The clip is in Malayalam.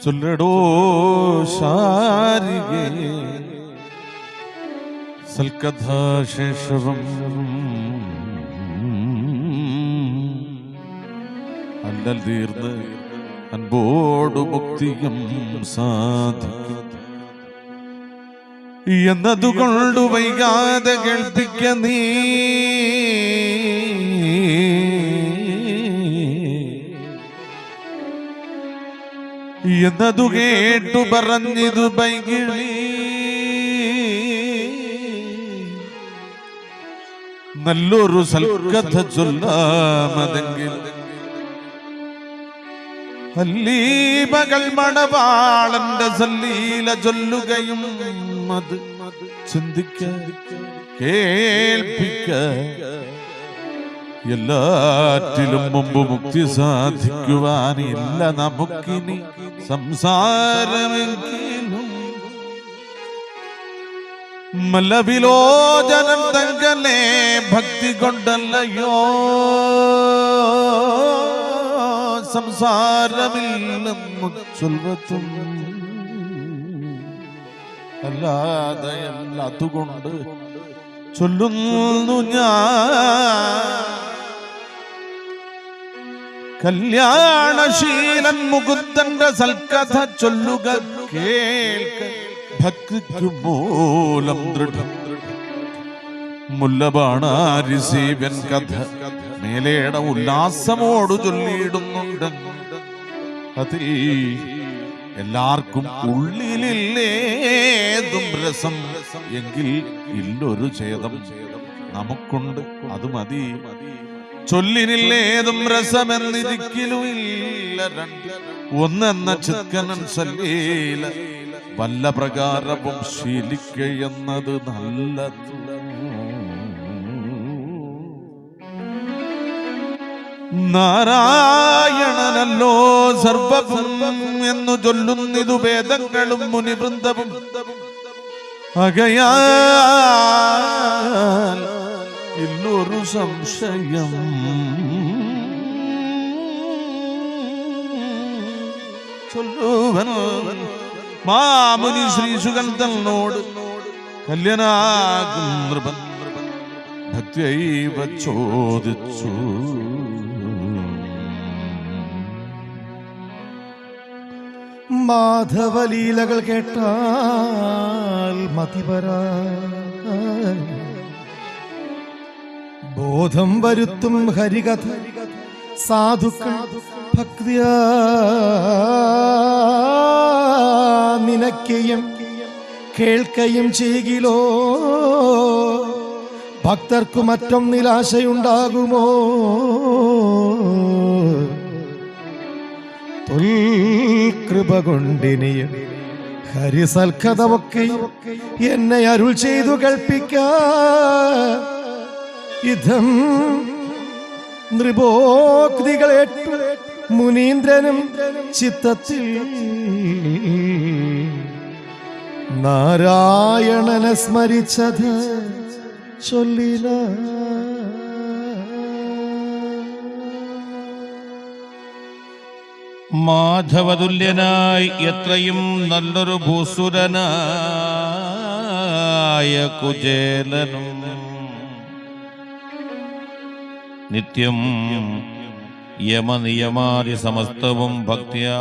ചൊല്ലടോ ശാരികേ സൽക്കഥാശേഷവും അല്ലൽ തീർന്ന് അൻപോടു മുക്തിയും സാധിക്കും എന്നതുകൊണ്ട് വൈകാതെ കേൾപ്പിക്ക നീ എന്നതു കേട്ടു പറഞ്ഞിതു പൈകിളി നല്ലൊരു സൽക്കഥ ചൊല്ലാമതെങ്കിൽ ഹല്ലീബകൾ മണവാളന്റെ സല്ലീല ചൊല്ലുകയും അത് ചിന്തിക്ക കേൾപ്പിക്ക എല്ലാറ്റിലും മുമ്പ് മുക്തി സാധിക്കുവാനില്ല നമുക്കിനി സംസാരമെങ്കിലും മലവിലോചനം തങ്കലേ ഭക്തി കൊണ്ടല്ലയോ സംസാരമില്ലെന്നു ചൊല്ലും അല്ലാതെ അതുകൊണ്ട് ചൊല്ലുന്നു ഞാൻ കല്യാണശീലൻ മുകുന്ദന്റെ സൽക്കഥ ചൊല്ലുക കേൾക്ക ഭക്തിക്കു മൂലം ദൃഢം മുല്ലബാണാരിസീവൻ കഥ മേലേട ഉല്ലാസമോടു ചൊല്ലിയിടുന്നുണ്ട് അതിൽ എല്ലാവർക്കും ഉള്ളിലില്ലേതും രസം എങ്കിൽ ഇല്ലൊരു ഛേദം നമുക്കുണ്ട് അത് മതി ചൊല്ലിനില്ലേതും രസമെന്നിരിക്കലും ഇല്ല രണ്ട് ഒന്നെന്ന ചിത്കനൻ സല്ലീല വല്ല പ്രകാരവും ശീലിക്കയെന്നത് നല്ലത് നാരായണനല്ലോ സർവവും എന്നു ചൊല്ലുന്നിതു വേദങ്ങളും മുനിവൃന്ദവും ആകയാൽ ഇല്ലൊരു സംശയം ചൊല്ലുവൻ മാമുനി ശ്രീ സുഗന്ധനോട് കല്യാണാകും നൃപൻ ഭക്തിയൈവ ചോദിച്ചു മാധവലീലകൾ കേട്ടാൽ മതിവരാ ബോധം വരുത്തും ഹരികഥ സാധുക്കൾ ഭക്തിയാ നിനക്കയും കേൾക്കയും ചെയ്കിലോ ഭക്തർക്കു മറ്റും നിരാശയുണ്ടാകുമോ കൃപ കൊണ്ടിനിയും ഹരിസൽക്കഥമൊക്കെ എന്നെ അരുൾ ചെയ്തു കൽപ്പിക്ക ഇതം നൃപോക്തികളേറ്റു മുനീന്ദ്രനും ചിത്തത്തിൽ നാരായണനെ സ്മരിച്ചത് ചൊല്ലില മാധവതുല്യനായി എത്രയും നല്ലൊരു ഭൂസുരനായ കുചേലനും നിത്യം യമനിയമാതി സമസ്തവും ഭക്തിയാ